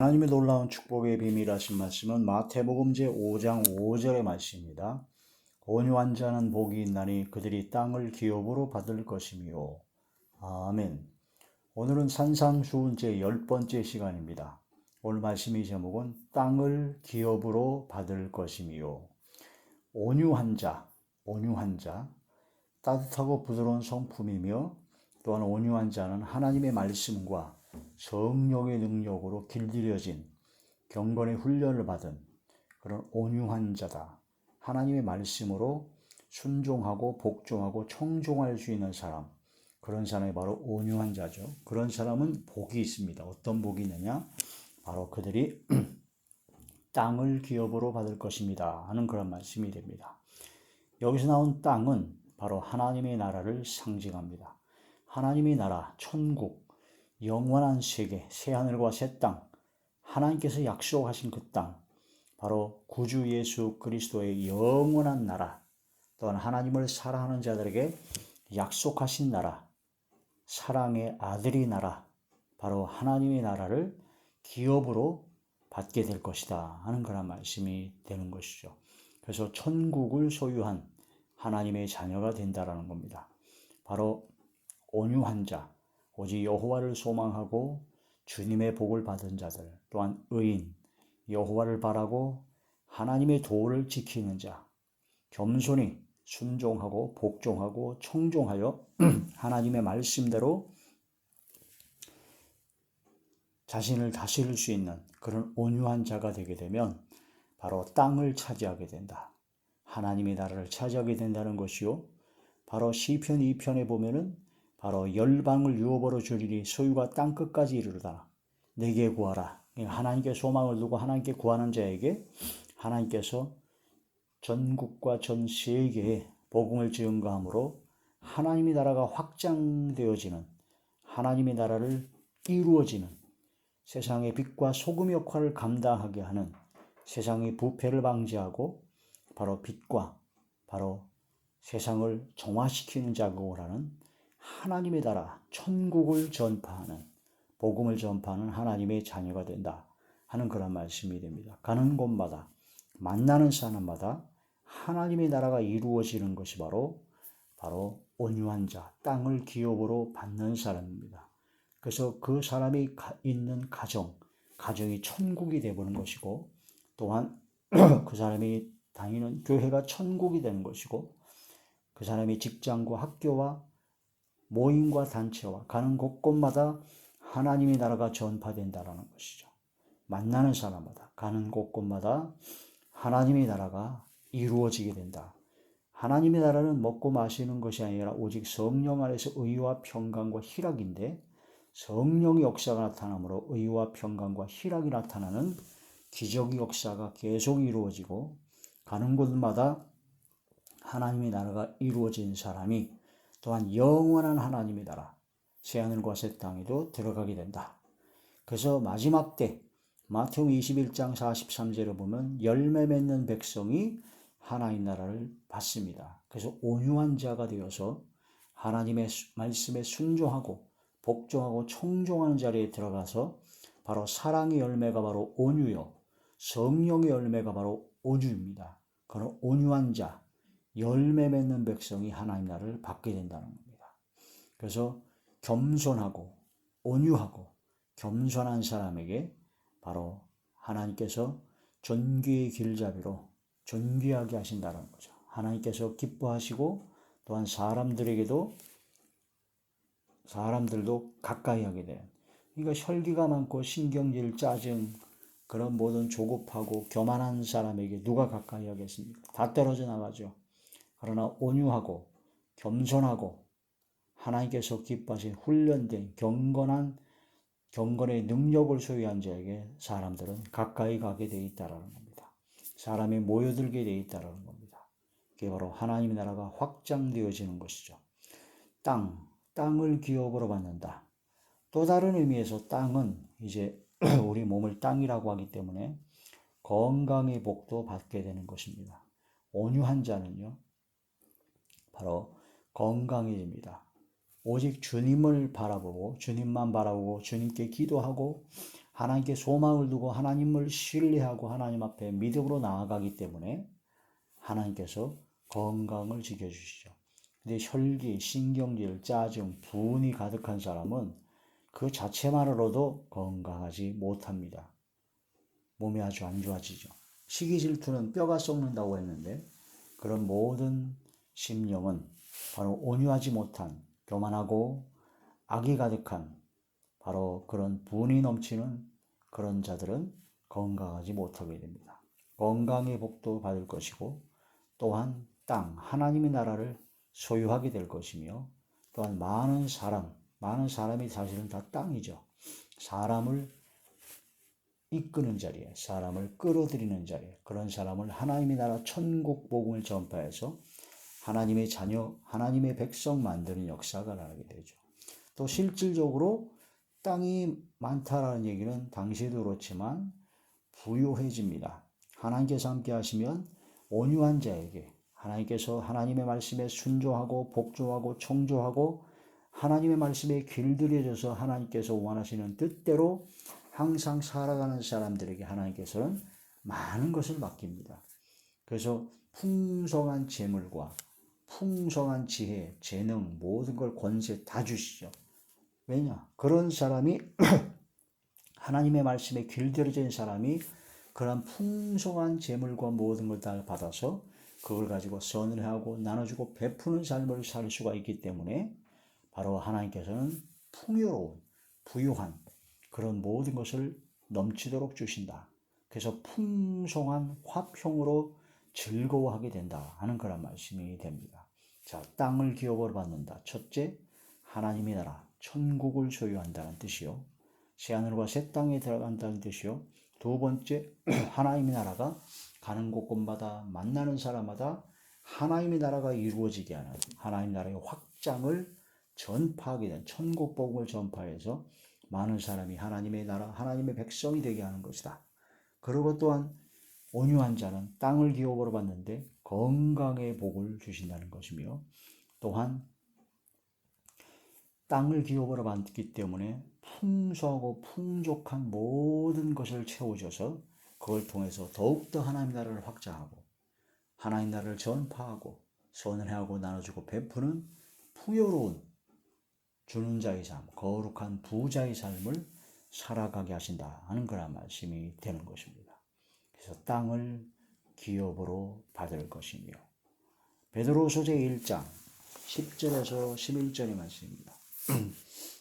하나님의 놀라운 축복의 비밀하신 말씀은 마태복음 제5장 5절의 말씀입니다. 온유한 자는 복이 있나니 그들이 땅을 기업으로 받을 것이며. 아멘. 오늘은 산상수훈 제10번째 시간입니다. 오늘 말씀의 제목은 땅을 기업으로 받을 것이며. 온유한 자, 따뜻하고 부드러운 성품이며, 또한 온유한 자는 하나님의 말씀과 성령의 능력으로 길들여진 경건의 훈련을 받은 그런 온유한 자다. 하나님의 말씀으로 순종하고 복종하고 청종할 수 있는 사람, 그런 사람이 바로 온유한 자죠. 그런 사람은 복이 있습니다. 어떤 복이 있느냐? 바로 그들이 땅을 기업으로 받을 것입니다 하는 그런 말씀이 됩니다. 여기서 나온 땅은 바로 하나님의 나라를 상징합니다. 하나님의 나라, 천국, 영원한 세계, 새하늘과 새 땅, 하나님께서 약속하신 그 땅, 바로 구주 예수 그리스도의 영원한 나라, 또한 하나님을 사랑하는 자들에게 약속하신 나라, 사랑의 아들의 나라, 바로 하나님의 나라를 기업으로 받게 될 것이다 하는 그런 말씀이 되는 것이죠. 그래서 천국을 소유한 하나님의 자녀가 된다라는 겁니다. 바로 온유한 자, 오직 여호와를 소망하고 주님의 복을 받은 자들, 또한 의인, 여호와를 바라고 하나님의 도를 지키는 자, 겸손히 순종하고 복종하고 청종하여 하나님의 말씀대로 자신을 다스릴 수 있는 그런 온유한 자가 되게 되면 바로 땅을 차지하게 된다. 하나님의 나라를 차지하게 된다는 것이요. 바로 시편 2편에 보면은 바로 열방을 유업으로 주리니 소유가 땅끝까지 이르르다. 내게 구하라. 하나님께 소망을 두고 하나님께 구하는 자에게 하나님께서 전국과 전 세계에 복음을 증거함으로 하나님의 나라가 확장되어지는, 하나님의 나라를 이루어지는, 세상의 빛과 소금 역할을 감당하게 하는, 세상의 부패를 방지하고 바로 빛과 바로 세상을 정화시키는 작업을 하는 하나님의 나라, 천국을 전파하는, 복음을 전파하는 하나님의 자녀가 된다 하는 그런 말씀이 됩니다. 가는 곳마다, 만나는 사람마다 하나님의 나라가 이루어지는 것이 바로 온유한 자, 땅을 기업으로 받는 사람입니다. 그래서 그 사람이 있는 가정이 천국이 되어버리는 것이고, 또한 그 사람이 다니는 교회가 천국이 되는 것이고, 그 사람이 직장과 학교와 모임과 단체와 가는 곳곳마다 하나님의 나라가 전파된다는 것이죠. 만나는 사람마다, 가는 곳곳마다 하나님의 나라가 이루어지게 된다. 하나님의 나라는 먹고 마시는 것이 아니라 오직 성령 안에서 의와 평강과 희락인데, 성령의 역사가 나타나므로 의와 평강과 희락이 나타나는 기적의 역사가 계속 이루어지고, 가는 곳마다 하나님의 나라가 이루어진 사람이 또한 영원한 하나님의 나라, 새하늘과 새 땅에도 들어가게 된다. 그래서 마지막 때 마태복음 21장 43절에 보면 열매 맺는 백성이 하나님 나라를 받습니다. 그래서 온유한 자가 되어서 하나님의 말씀에 순종하고 복종하고 청종하는 자리에 들어가서 바로 사랑의 열매가 바로 온유요, 성령의 열매가 바로 온유입니다. 그런 온유한 자, 열매 맺는 백성이 하나님 나라를 받게 된다는 겁니다. 그래서 겸손하고 온유하고 겸손한 사람에게 바로 하나님께서 존귀의 길잡이로 존귀하게 하신다는 거죠. 하나님께서 기뻐하시고 또한 사람들도 가까이 하게 돼요. 그러니까 혈기가 많고 신경질, 짜증, 그런 모든 조급하고 교만한 사람에게 누가 가까이 하겠습니까? 다 떨어져 나가죠. 그러나 온유하고 겸손하고 하나님께서 기뻐하신 훈련된 경건의 능력을 소유한 자에게 사람들은 가까이 가게 되어 있다는 겁니다. 사람이 모여들게 되어 있다는 겁니다. 그게 바로 하나님의 나라가 확장되어지는 것이죠. 땅을 기업으로 받는다. 또 다른 의미에서 땅은 이제 우리 몸을 땅이라고 하기 때문에 건강의 복도 받게 되는 것입니다. 온유한 자는요, 바로 건강해집니다. 오직 주님을 바라보고 주님만 바라보고 주님께 기도하고 하나님께 소망을 두고 하나님을 신뢰하고 하나님 앞에 믿음으로 나아가기 때문에 하나님께서 건강을 지켜주시죠. 근데 혈기, 신경질, 짜증, 분이 가득한 사람은 그 자체만으로도 건강하지 못합니다. 몸이 아주 안 좋아지죠. 시기 질투는 뼈가 썩는다고 했는데 그런 모든 심령은 바로 온유하지 못한 교만하고 악이 가득한 바로 그런 분이 넘치는 그런 자들은 건강하지 못하게 됩니다. 건강의 복도 받을 것이고 또한 땅, 하나님의 나라를 소유하게 될 것이며 또한 많은 사람이 사실은 다 땅이죠. 사람을 이끄는 자리에, 사람을 끌어들이는 자리에, 그런 사람을 하나님의 나라 천국 복음을 전파해서 하나님의 자녀, 하나님의 백성 만드는 역사가 나게 되죠. 또 실질적으로 땅이 많다라는 얘기는 당시에도 그렇지만 부유해집니다. 하나님께서 함께 하시면 온유한 자에게 하나님께서 하나님의 말씀에 순종하고 복종하고 청조하고 하나님의 말씀에 길들여져서 하나님께서 원하시는 뜻대로 항상 살아가는 사람들에게 하나님께서는 많은 것을 맡깁니다. 그래서 풍성한 재물과 풍성한 지혜, 재능, 모든 걸 권세 다 주시죠. 왜냐? 그런 사람이 하나님의 말씀에 길들여진 사람이 그런 풍성한 재물과 모든 걸 다 받아서 그걸 가지고 선을 하고 나눠주고 베푸는 삶을 살 수가 있기 때문에 바로 하나님께서는 풍요로운, 부유한 그런 모든 것을 넘치도록 주신다. 그래서 풍성한 화평으로 즐거워하게 된다 하는 그런 말씀이 됩니다. 자, 땅을 기업으로 받는다. 첫째, 하나님의 나라, 천국을 소유한다는 뜻이요. 새하늘과 새 땅에 들어간다는 뜻이요. 두 번째, 하나님의 나라가 가는 곳곳마다 만나는 사람마다 하나님의 나라가 이루어지게 하는 하나님 나라의 확장을 전파하게 된 천국 복음을 전파해서 많은 사람이 하나님의 나라, 하나님의 백성이 되게 하는 것이다. 그리고 또한 온유한 자는 땅을 기업으로 받는데 건강의 복을 주신다는 것이며 또한 땅을 기업으로 받기 때문에 풍성하고 풍족한 모든 것을 채워줘서 그걸 통해서 더욱더 하나님 나라를 확장하고 하나님 나라를 전파하고 선을 하고 나눠주고 베푸는 풍요로운 주는 자의 삶, 거룩한 부자의 삶을 살아가게 하신다 하는 그런 말씀이 되는 것입니다. 그래서 땅을 기업으로 받을 것이며 베드로후서 제1장 10절에서 11절의 말씀입니다.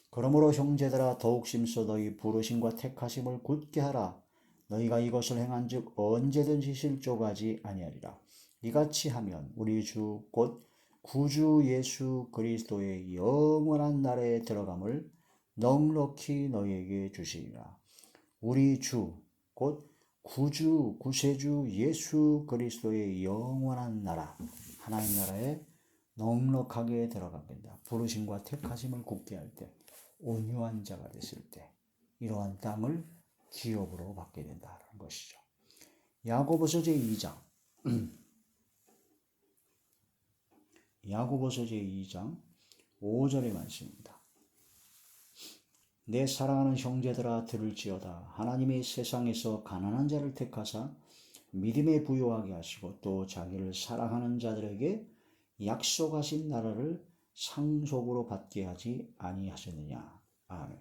그러므로 형제들아 더욱 심써 너희 부르심과 택하심을 굳게 하라. 너희가 이것을 행한즉 언제든지 실족하지 아니하리라. 이같이 하면 우리 주 곧 구주 예수 그리스도의 영원한 나라에 들어감을 넉넉히 너희에게 주시리라. 우리 주 곧 구주 구세주 예수 그리스도의 영원한 나라 하나님 나라에 넉넉하게 들어가게 된다. 부르심과 택하심을 굳게 할 때 온유한 자가 됐을 때 이러한 땅을 기업으로 받게 된다는 것이죠. 야고보서 제2장 야고보서 제2장 5절의 말씀입니다. 내 사랑하는 형제들아 들을지어다. 하나님이 세상에서 가난한 자를 택하사 믿음에 부요하게 하시고 또 자기를 사랑하는 자들에게 약속하신 나라를 상속으로 받게 하지 아니하셨느냐. 아멘.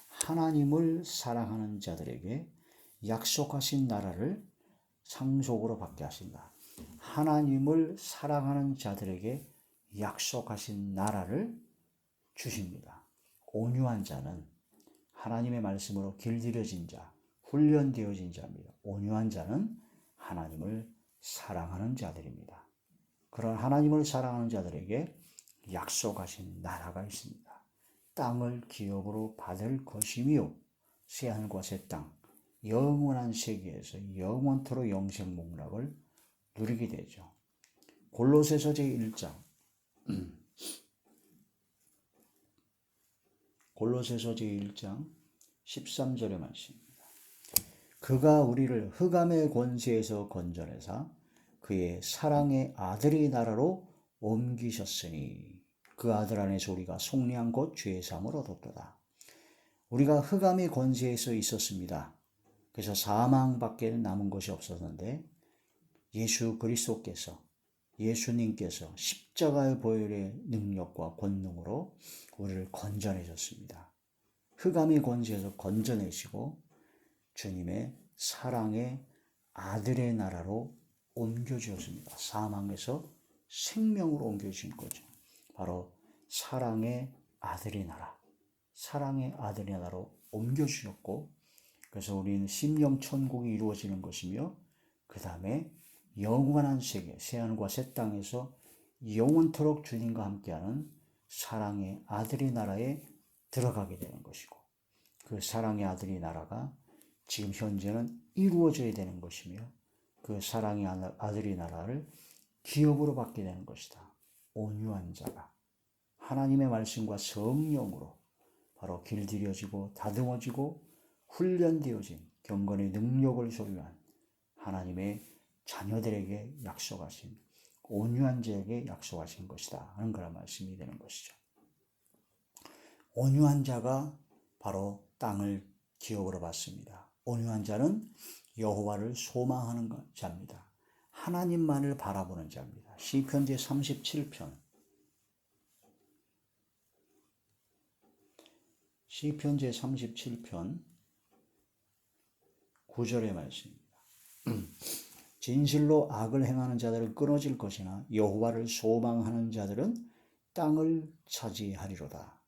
하나님을 사랑하는 자들에게 약속하신 나라를 상속으로 받게 하신다. 하나님을 사랑하는 자들에게 약속하신 나라를 주십니다. 온유한 자는 하나님의 말씀으로 길들여진 자, 훈련되어진 자입니다. 온유한 자는 하나님을 사랑하는 자들입니다. 그런 하나님을 사랑하는 자들에게 약속하신 나라가 있습니다. 땅을 기업으로 받을 것이며 새하늘과 새 땅, 영원한 세계에서 영원토록 영생 목락을 누리게 되죠. 골로새서 제1장 골로새서 제1장 13절의 말씀입니다. 그가 우리를 흑암의 권세에서 건져내사 그의 사랑의 아들의 나라로 옮기셨으니 그 아들 안에서 우리가 속량한 곧 죄 사함을 얻었도다. 우리가 흑암의 권세에서 있었습니다. 그래서 사망밖에 남은 것이 없었는데 예수 그리스도께서 예수님께서 십자가의 보혈의 능력과 권능으로 우리를 건져내셨습니다. 흑암의 권세에서 건져내시고 주님의 사랑의 아들의 나라로 옮겨주었습니다. 사망에서 생명으로 옮겨주신 거죠. 바로 사랑의 아들의 나라, 사랑의 아들의 나라로 옮겨주셨고, 그래서 우리는 심령 천국이 이루어지는 것이며, 그 다음에 영원한 세계, 새하늘과 새 땅에서 영원토록 주님과 함께하는 사랑의 아들의 나라에 들어가게 되는 것이고, 그 사랑의 아들의 나라가 지금 현재는 이루어져야 되는 것이며, 그 사랑의 아들의 나라를 기업으로 받게 되는 것이다. 온유한 자가 하나님의 말씀과 성령으로 바로 길들여지고 다듬어지고 훈련되어진 경건의 능력을 소유한 하나님의 자녀들에게 약속하신, 온유한 자에게 약속하신 것이다 하는 그런 말씀이 되는 것이죠. 온유한 자가 바로 땅을 기업으로 받습니다. 온유한 자는 여호와를 소망하는 자입니다. 하나님만을 바라보는 자입니다. 시편 제37편 시편 제37편 9절의 말씀입니다. 진실로 악을 행하는 자들은 끊어질 것이나 여호와를 소망하는 자들은 땅을 차지하리로다.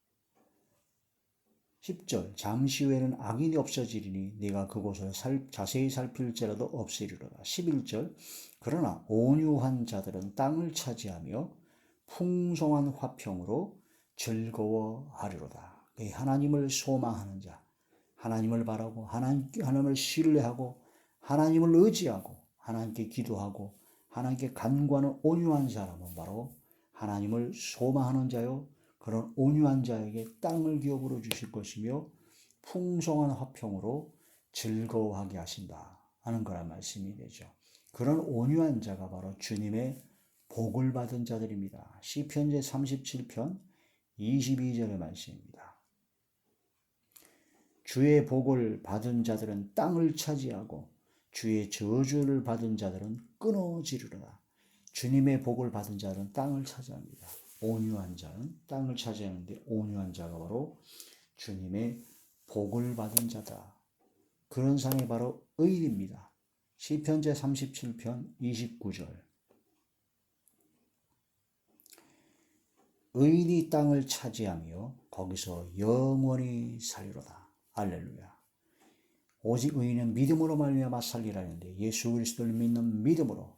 10절 잠시 후에는 악인이 없어지리니 네가 그곳을 자세히 살필지라도 없으리로다. 11절 그러나 온유한 자들은 땅을 차지하며 풍성한 화평으로 즐거워하리로다. 하나님을 소망하는 자, 하나님을 바라고 하나님을 신뢰하고 하나님을 의지하고 하나님께 기도하고 하나님께 간구하는 온유한 사람은 바로 하나님을 소망하는 자요, 그런 온유한 자에게 땅을 기업으로 주실 것이며 풍성한 화평으로 즐거워하게 하신다 하는 거란 말씀이 되죠. 그런 온유한 자가 바로 주님의 복을 받은 자들입니다. 시편 제37편 22절의 말씀입니다. 주의 복을 받은 자들은 땅을 차지하고 주의 저주를 받은 자들은 끊어지리로다. 주님의 복을 받은 자들은 땅을 차지합니다. 온유한 자는 땅을 차지하는데 온유한 자가 바로 주님의 복을 받은 자다. 그런 사람이 바로 의인입니다. 시편 제37편 29절 의인이 땅을 차지하며 거기서 영원히 살리로다. 할렐루야. 오직 의인은 믿음으로 말미암아 살리라 하는데 예수 그리스도를 믿는 믿음으로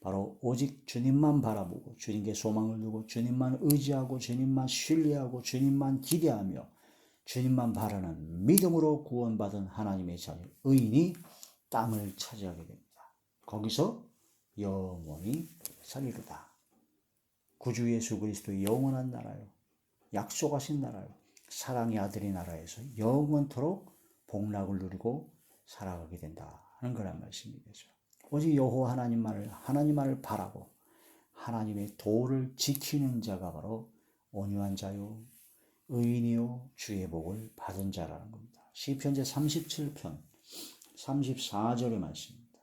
바로 오직 주님만 바라보고 주님께 소망을 두고 주님만 의지하고 주님만 신뢰하고 주님만 기대하며 주님만 바라는 믿음으로 구원받은 하나님의 자녀 의인이 땅을 차지하게 됩니다. 거기서 영원히 살리로다. 구주 예수 그리스도의 영원한 나라요, 약속하신 나라요, 사랑의 아들의 나라에서 영원토록 복락을 누리고 살아가게 된다 하는 거란 말씀이 되죠. 오직 여호와 하나님만을 바라고 하나님의 도를 지키는 자가 바로 온유한 자요, 의인이요, 주의 복을 받은 자라는 겁니다. 시편 제37편 34절의 말씀입니다.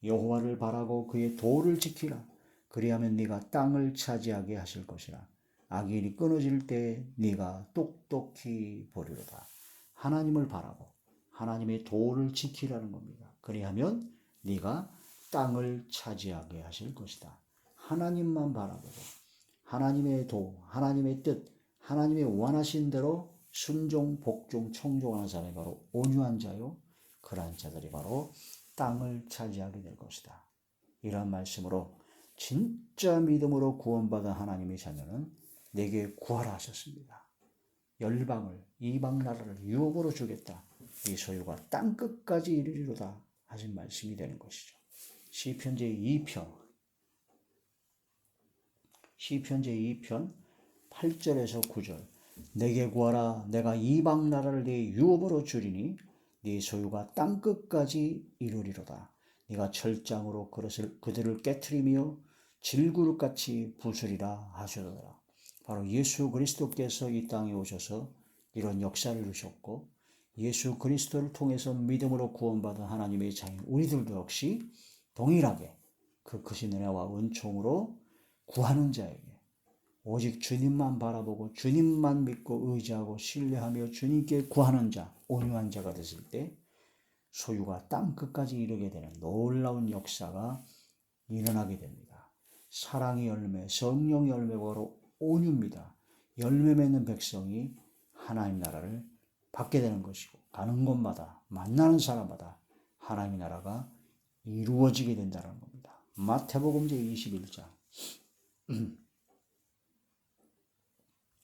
여호와를 바라고 그의 도를 지키라. 그리하면 네가 땅을 차지하게 하실 것이라. 악인이 끊어질 때 네가 똑똑히 보리로다. 하나님을 바라고 하나님의 도를 지키라는 겁니다. 그리하면 네가 땅을 차지하게 하실 것이다. 하나님만 바라보고 하나님의 도, 하나님의 뜻, 하나님의 원하신 대로 순종, 복종, 청종하는 사람이 바로 온유한 자요, 그러한 자들이 바로 땅을 차지하게 될 것이다. 이러한 말씀으로 진짜 믿음으로 구원받은 하나님의 자녀는 내게 구하라 하셨습니다. 열방을, 이방 나라를 유업으로 주겠다. 이 소유가 땅끝까지 이르리로다 하신 말씀이 되는 것이죠. 시편 제2편 8절에서 9절 내게 구하라. 내가 이방 나라를 네 유업으로 주리니 네 소유가 땅끝까지 이르리로다. 네가 철장으로 그들을 깨트리며 질그릇같이 부수리라 하시더라. 바로 예수 그리스도께서 이 땅에 오셔서 이런 역사를 이루셨고 예수 그리스도를 통해서 믿음으로 구원받은 하나님의 자녀 우리들도 역시 동일하게 그 크신 은혜와 은총으로 구하는 자에게 오직 주님만 바라보고 주님만 믿고 의지하고 신뢰하며 주님께 구하는 자, 온유한 자가 됐을 때 소유가 땅 끝까지 이르게 되는 놀라운 역사가 일어나게 됩니다. 사랑의 열매, 성령의 열매가 바로 온유입니다. 열매 맺는 백성이 하나님 나라를 받게 되는 것이고 가는 곳마다 만나는 사람마다 하나님의 나라가 이루어지게 된다는 겁니다. 마태복음 제21장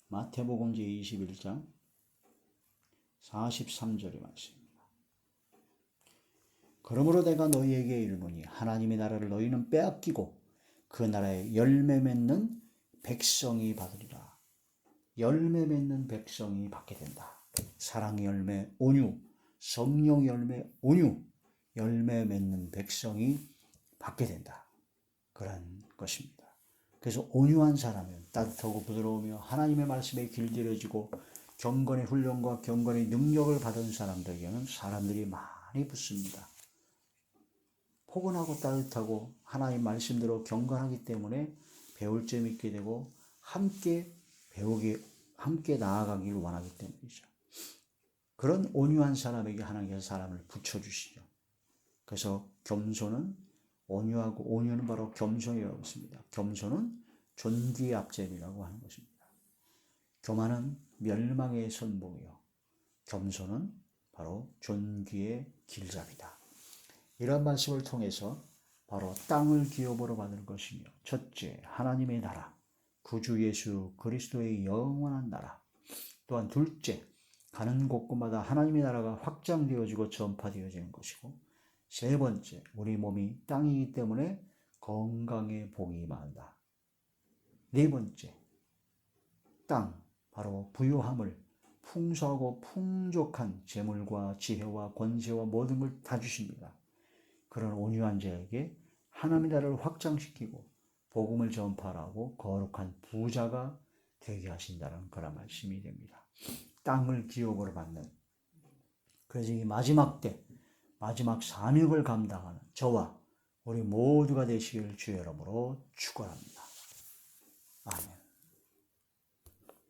마태복음 제21장 43절의 말씀입니다. 그러므로 내가 너희에게 이르노니 하나님의 나라를 너희는 빼앗기고 그 나라에 열매 맺는 백성이 받으리라. 열매 맺는 백성이 받게 된다. 사랑의 열매 온유, 성령의 열매 온유, 열매 맺는 백성이 받게 된다. 그런 것입니다. 그래서 온유한 사람은 따뜻하고 부드러우며 하나님의 말씀에 길들여지고 경건의 훈련과 경건의 능력을 받은 사람들에게는 사람들이 많이 붙습니다. 포근하고 따뜻하고 하나님 말씀대로 경건하기 때문에 배울 점이 있게 되고 함께 배우기, 함께 나아가기를 원하기 때문이죠. 그런 온유한 사람에게 하나님께서 사람을 붙여주시죠. 그래서 겸손은 온유하고 온유는 바로 겸손이라고 했습니다. 겸손은 존귀의 앞제이라고 하는 것입니다. 교만은 멸망의 선봉이요 겸손은 바로 존귀의 길잡이다. 이런 말씀을 통해서 바로 땅을 기업으로 받을 것이며 첫째 하나님의 나라, 구주 예수 그리스도의 영원한 나라, 또한 둘째 가는 곳곳마다 하나님의 나라가 확장되어지고 전파되어지는 것이고 세 번째, 우리 몸이 땅이기 때문에 건강에 복이 많다. 네 번째, 땅, 바로 부유함을 풍성하고 풍족한 재물과 지혜와 권세와 모든 걸 다 주십니다. 그런 온유한 자에게 하나님의 나라를 확장시키고 복음을 전파하고 거룩한 부자가 되게 하신다는 그런 말씀이 됩니다. 땅을 기업으로 받는, 그래서 이 마지막 때 마지막 사명을 감당하는 저와 우리 모두가 되시길 주의 이름으로 축원합니다. 아멘.